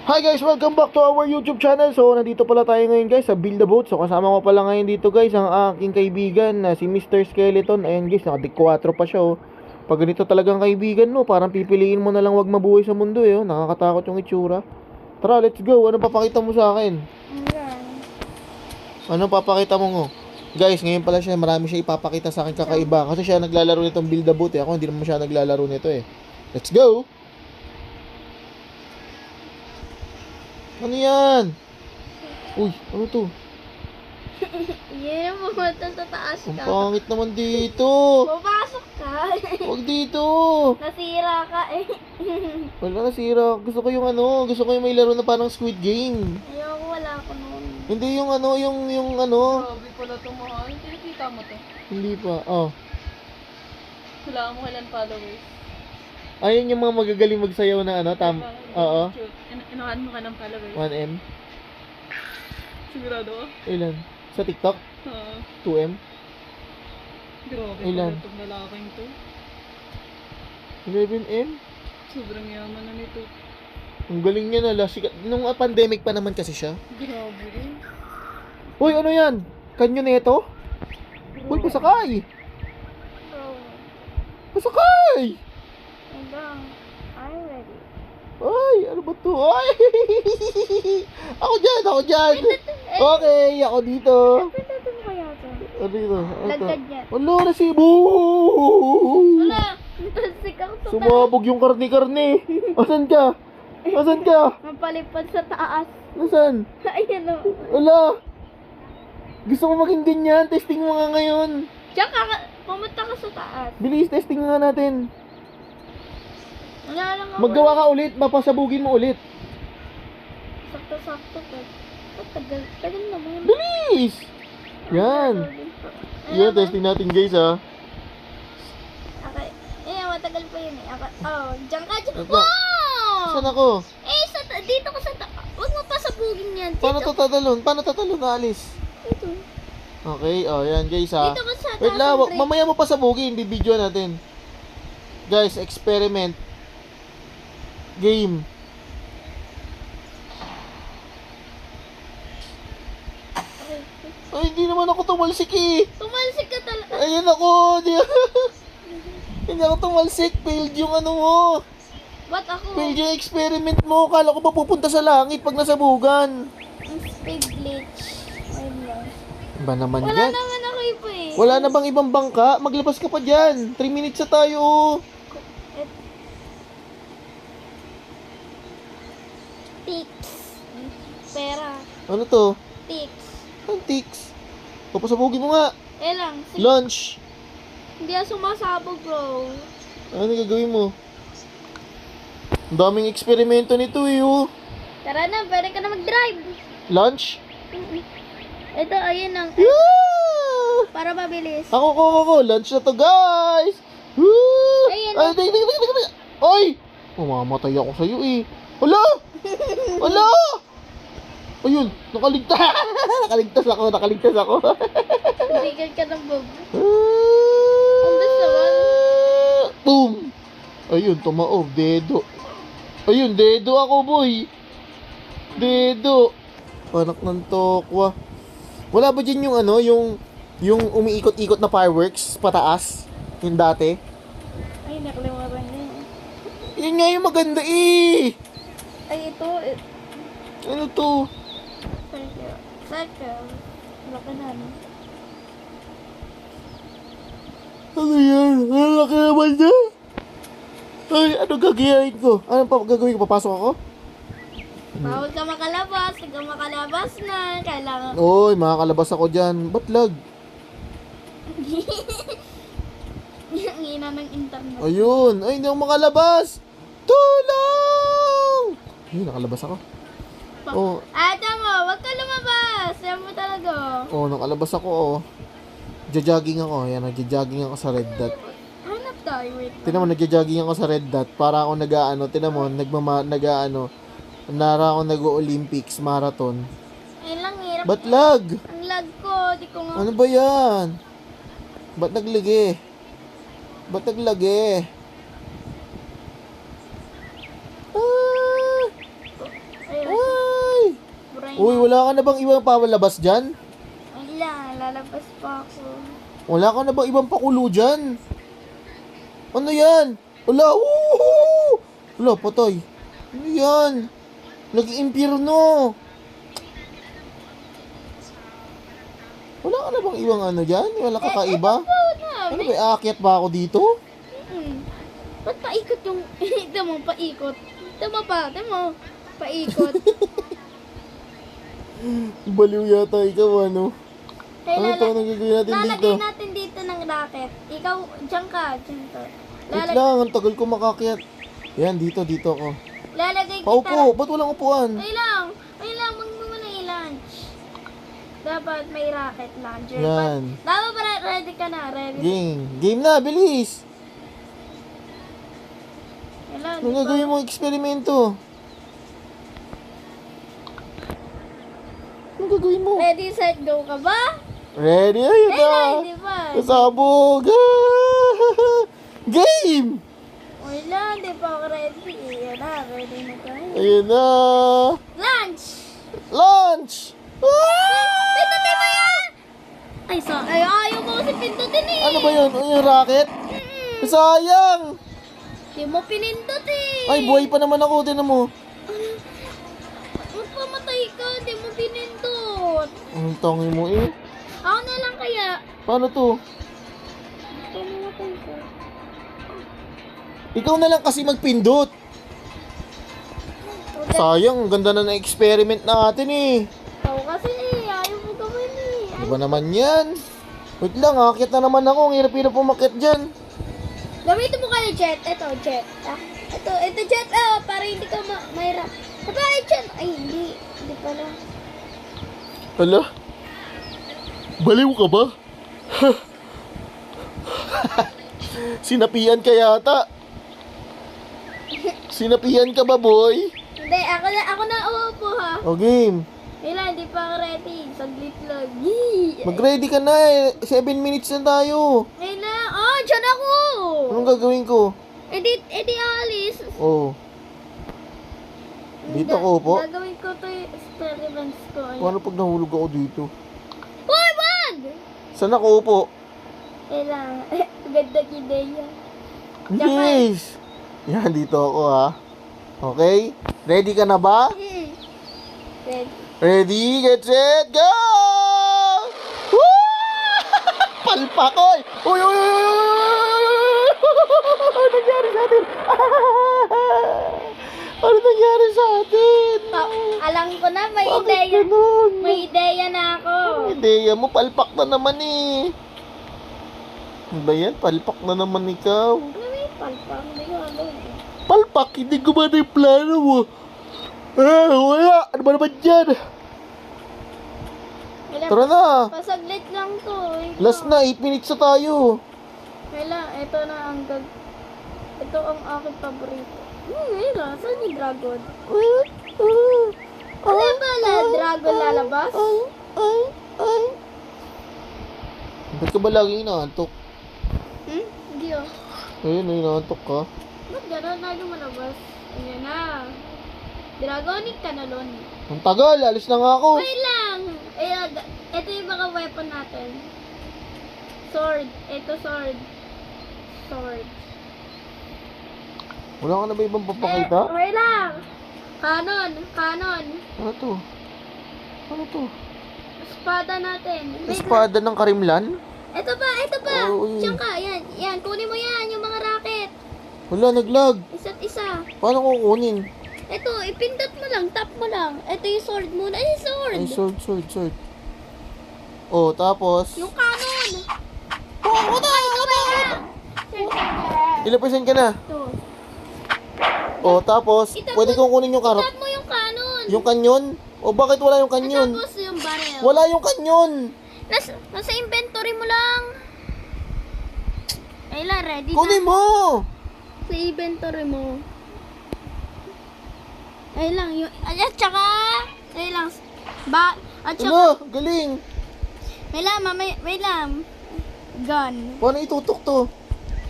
Hi guys! Welcome back to our YouTube channel. So, nandito pala tayo ngayon guys sa Build a Boat. So, kasama ko pala ngayon dito guys ang aking kaibigan na si Mr. Skeleton. Ayan guys, naka-4 pa siya oh. Pag ganito talagang kaibigan mo, parang pipiliin mo na lang wag mabuhay sa mundo eh oh. Nakakatakot yung itsura. Tara, let's go. Ano papakita mo sa akin? Ano papakita mo ngo? Guys, ngayon pala siya, marami siya ipapakita sa akin kakaiba. Kasi siya naglalaro nitong Build a Boat eh. Ako hindi naman siya naglalaro nito eh. Let's go! Ano yan? Uy, ano to? Yan mo pumunta sa taas Ang ka. pangit naman dito. Papasok ka. Huwag dito. Nasira ka eh. Wala, nasira. Gusto ko yung ano, gusto ko yung may laro na parang Squid Game. Ayoko, wala ko noon. Hindi yung ano, yung ano. Grabe pala ito mahal. Kinikita mo to. Hindi pa. Oh. Wala mo kailan followers. Ayun yung mga magagaling magsayaw na ano, Oo. Cute. Inahan mo ka ng followers. 1M. Sigurado ka? Ilan? Sa TikTok? 2M? Grabe Ilan? pala itong lalaking to. 11M? Sobrang yaman na nito. Ang galing niya na. Nung pandemic pa naman kasi siya. Grabe rin. Uy, ano yan? Kanyo neto? Uy, pasakay! Oh, Pasakay! hanggang. I'm ready. Ay, ano ba to? Ay! Ako dyan! Okay, ako dito. Pinatun mo kaya ito? Ano dito? Lagkad yan. Wala na si Bu! Wala. Natasik ako sa taas. Sumabog yung karni-karni. Asan ka? Asan ka? Mapalipad sa taas. Nasaan? Ayan o. Wala. Gusto ko maging ganyan. Testing mo nga ngayon. Diyan ka, pumunta ka sa taas. Bilis, testing nga natin. Wala lang ako. Maggawa ka ulit. Mapasabugin mo ulit. Sakto-sakto ka. Tagal naman. Bilis! Yan. Yan, testing natin guys ha. Okay. Eh, matagal pa yun eh. Oh, diyan ka. Ito. Wow! Saan ako? Eh, dito ka sa Huwag mo pasabugin yan. Paano tatalon? Paano tatalon na alis? Dito. Okay, oh yan guys ha. Dito ka sa Wait taas lang, ng break. mamaya mo pasabugin, bibidyo natin. Guys, experiment. Game. Okay. Ay, hindi naman ako tumalsik eh. Tumalsik ka talaga. Ayun ako. Hindi ako tumalsik. Failed yung ano mo. Ba't ako? Failed yung experiment mo. Kala ko mapupunta sa langit pag nasabugan. Ang speed glitch. Ayun lang. Ba naman Wala yan? naman ako iba eh. Wala na bang ibang bangka? Maglabas ka pa dyan. 3 minutes na tayo. Tix. Pera. Ano to? Tix. Antiques. Papasabugin mo nga. Eh lang. Lunch. Hindi ako sumasabog bro. Ano gagawin mo? Ang daming eksperimento nito eh oh. Tara na, pwede ka na mag-drive. Lunch? Ito, ayun ang. Yeah! Para mabilis. Ako. Lunch na to, guys! Woo! Ayun, Ay, tingnan. Ay! Mamamatay ako sa'yo eh. Hala! Hala! Ayun, nakaligtas. nakaligtas ako. Tigil ka ng bob. Ang best naman. Boom! Ayun, tumaob. Dedo. Ayun, dedo ako, boy. Dedo. Anak ng tokwa. Wala ba dyan yung ano, yung umiikot-ikot na fireworks pataas? Yung dati? Ay, nakalimutan niya. Yun nga yung maganda eh. Ay, ito. Ano to? Circle. Laki na, no? Ano yan? Ang laki naman niya. Ay, ano gagayahin ko? Ano pa gagawin ko? Papasok ako? Bawal ka makalabas. Huwag ka makalabas na. Kailangan. Oy, makakalabas ako dyan. Ba't lag? Ang ina ng internet. Ayun. Ay, hindi ako makalabas. Tulong! Ay, nakalabas ako. Oh, Tama. Huwag ka lumabas. Yan mo talaga. oh, nakalabas ako, oh. Jajogging ako. Ayan, nagja-jogging ako sa red dot. Hanap tayo. Wait. Tinan mo, nagja-jogging ako sa red dot. Para ako nag-aano. Tinan mo, nag-aano. Nara ako nag-Olympics marathon. Ay lang, hirap. Ba't lag? Ang lag ko. Di ko nga. Ano ba yan? Ba't naglagi? Ba't naglagi? Uy, wala ka na bang ibang pawalabas dyan? Wala, lalabas pa ako. Wala ka na bang ibang pakulo dyan? Ano yan? Wala, woohoo! Wala, patay. Ano yan? Nag-impyerno. Wala ka na bang ibang ano dyan? Wala kakaiba? Ano ba, aakyat ba ako dito? Ba't paikot yung... Ito mo, paikot. Ito mo pa, ito mo. Paikot. Baliw yata ikaw, ano? Kaya Ano to nagagawin natin dito? lalagay natin dito ng racket. Ikaw, dyan ka, dyan ka. Wait lang, ang tagal ko makakyat. Yan, dito ako. Lalagay kita. Paupo, ba't walang upuan? Ay lang, wag mo muna i-lunch. Dapat may racket launcher. Yan. Dapat para ready ka na, ready. Game na, bilis! Kailan, Anong gagawin mong eksperimento? Anong gagawin mo? Ready, set, go ka ba? Ready? Ayun Ay, na! hindi pa. Pasabog! Game! Wala, hindi pa ako ready. Yan na, ready na tayo. Ayun na! Lunch! Launch! Pindutin mo yan! Ay, ayaw mo kasi pindutin eh. Ano ba yun? Ano yung rocket? Sayang! Hindi mo pinindot eh. Ay, buhay pa naman ako. Tinan mo. Magpamatay ka, hindi mo pinindot. Ang tangi mo eh. Ako na lang kaya. Paano to? Pamatay ka. Ikaw na lang kasi magpindot. Sayang, ang ganda na na-experiment natin eh. Ikaw kasi eh, ayaw mo gawin eh. Ano ba naman yan? Wait lang, akit na naman ako. Ang hirap-hirap umakit dyan. Gamitin mo kayo jet. Ito, jet. Ah, ito jet. Ah, para hindi ka mahirap. Ito ay jet. Ay, hindi. Hindi pala. Hala? Baliw ka ba? Sinapian ka yata. Sinapian ka ba, boy? Hindi, ako na uupo ha. O, game. Kailan, hindi pa ako ready. Saglit lang. Yee! Mag-ready ka na eh. 7 minutes na tayo. Kailan? Oh, dyan ako! Anong gagawin ko? Edi alis. Oh. Dito ako po? Gagawin ko to yung experiments ko. Paano pag nahulog ako dito? Hoy, wag! Saan ako upo? Kailangan. Ganda ideya. Yes! Yan, dito ako ha. Okay? Ready ka na ba? Ready. Ready, get set, go! Woo! Palpak, oy! Uy, uy, uy, uy, uy, uy! Ano nangyari sa atin? Ano nangyari sa atin? Alam ko na, may Bakit ideya. ganun? May ideya na ako. Ideya mo, palpak na naman eh. Ano ba yan? Palpak na naman ikaw. Ano may palpang? Hindi ko alam. Palpak, hindi gumana yung plano mo. Wala. Ano ba naman dyan? Wala, Tara na. pasaglit lang to. Ito. Last na, 8 minutes na tayo. Wala, ito na ang ito ang aking paborito. Wala, saan yung dragon? Ano ba dragon lalabas? Ay. Ba't ka ba lagi inaantok? Hindi oh. Ayun, inaantok ka. Ba't gano'n? Lagi malabas. Ayan na. Dragonic Canalon. Ang tagal, alis na nga ako. Wait lang! Ayan, ito yung mga weapon natin. Sword. Ito sword. Sword. Wala ka na ba ibang papakita? Wait lang! Canon. Ano to? Ano to? Espada natin. Wait lang. Espada ng Karimlan? Ito pa. Oh, uy. Diyan ka. Yan. Kunin mo yan. Yung mga racket. Wala, naglag. Isa't isa. Paano ko kunin? Ito, ipindot mo lang. Tap mo lang. Ito yung sword muna. Ay, sword. Ay, sword. Oh, tapos? Yung canon. Oh, Ito ba yan? ilang percent ka na? Ito. Oh, tapos, pwede kong kunin yung karot. Tap mo yung canon. Yung kanyon? O bakit wala yung kanyon? Tapos yung barrel. Wala yung kanyon! Nasa inventory mo lang. Kailan, ready Kunin na? mo! Sa inventory mo. Ay lang, yung, at saka, ay lang, at saka, Ano? Galing! may lang, may lang, gun. Paano itutok to?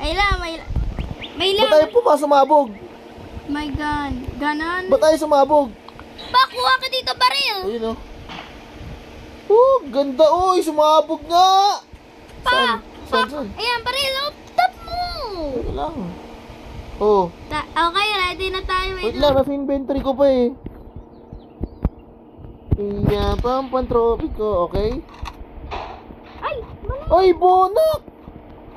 Ay lang, may Ba't tayo lang, sumabog? may gun. Ganon. Ba't tayo sumabog? Pakuha ka dito, baril. Ayun oh. Oh, ganda oy, sumabog nga. Saan? Saan? Ayan, baril. Oh, tap mo. Wait lang. Oh, Okay, ready na tayo. wait lang, nasa inventory ko pa eh. Iya, pampan-trophy ko, okay? Ay, mali. Oy, bonak!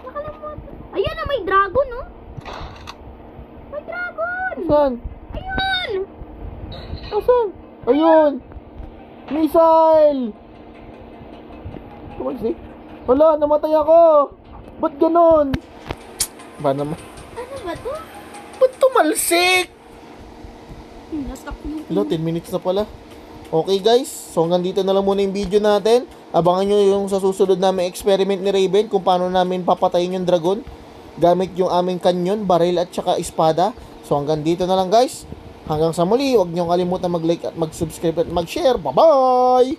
Nakalimutan. Ayan na, may dragon, no? May dragon. Saan? Ayun. Asan? Ayun! Missile! Tumalsik? Wala, namatay ako! Ba't ganon? Ba naman? Ano ba to? Ba't tumalsik? Nasak yung... Hello, 10 minutes na pala. Okay guys, so hanggang dito na lang muna yung video natin. Abangan nyo yung sa susunod namin experiment ni Raven kung paano namin papatayin yung dragon gamit yung aming kanyon, baril at saka espada. So hanggang dito na lang guys. Hanggang sa muli, huwag nyo kalimutan mag-like at mag-subscribe at mag-share. Bye-bye!